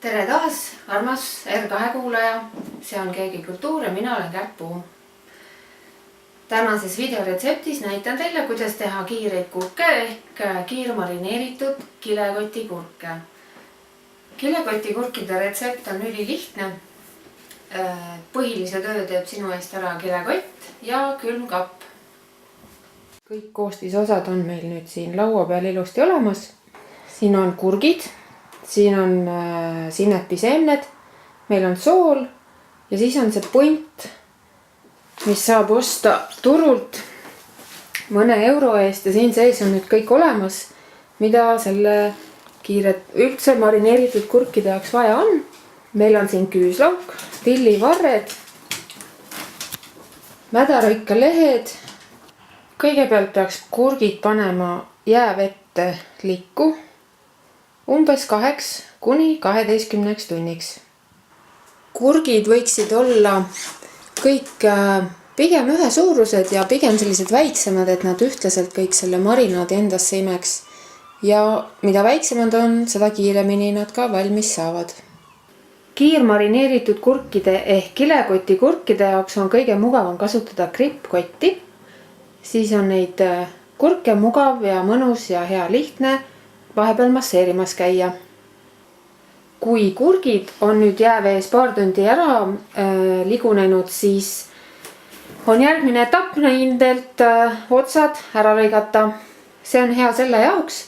Tere taas, armas R2 kuulaja. See on Keegi Kultuur ja mina olen Kärt Puum. Tänases videoretseptis näitan teile, kuidas teha kiireid kurke ehk kiirmarineeritud kilekotikurke. Kilekotikurkide retsept on ülilihtne. Põhilise töö teeb sinu eest ära kilekott ja külmkapp. Kõik koostisosad on meil nüüd siin laua peal ilusti olemas. Siin on kurgid. Siin on sinepiseemned, meil on sool ja siis on see punt, mis saab osta turult mõne euro eest ja siin sees on nüüd kõik olemas, mida selle üldse marineeritud kurkide jaoks vaja on. Meil on siin küüslauk, tillivarred, mädarõikalehed. Kõigepealt peaks kurgid panema jäävette likku umbes 8 kuni 12 tunniks. Kurgid võiksid olla kõik pigem ühesuurused ja pigem sellised väiksemad, et nad ühtlaselt kõik selle marinaadi endasse imeks. Ja mida väiksemad on, seda kiiremini nad ka valmis saavad. Kiirmarineeritud kurkide ehk kilekotikurkide jaoks on kõige mugavam kasutada krippkotti. Siis on neid kurke mugav ja mõnus ja hea lihtne vahepeal masseerimas käia. Kui kurgid on nüüd jäävees paar tundi ära ligunenud, siis on järgmine etapp nendelt otsad ära lõigata. See on hea selle jaoks,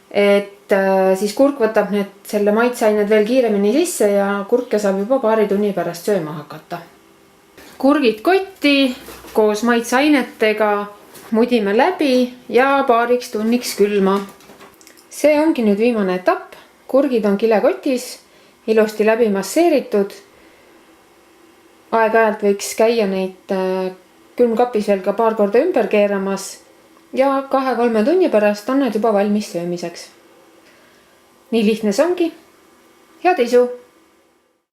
et siis kurk võtab selle maitseained veel kiiremini sisse ja kurke saab juba paari tunni pärast sööma hakata. Kurgid kotti koos maitseainetega mudime läbi ja paariks tunniks külma. See ongi nüüd viimane etapp. Kurgid on kilekotis, ilusti läbi masseeritud. Aeg-ajalt võiks käia neid külmkapis veel ka paar korda ümber keeramas ja 2-3 tunni pärast on need juba valmis söömiseks. Nii lihtne see ongi. Head isu!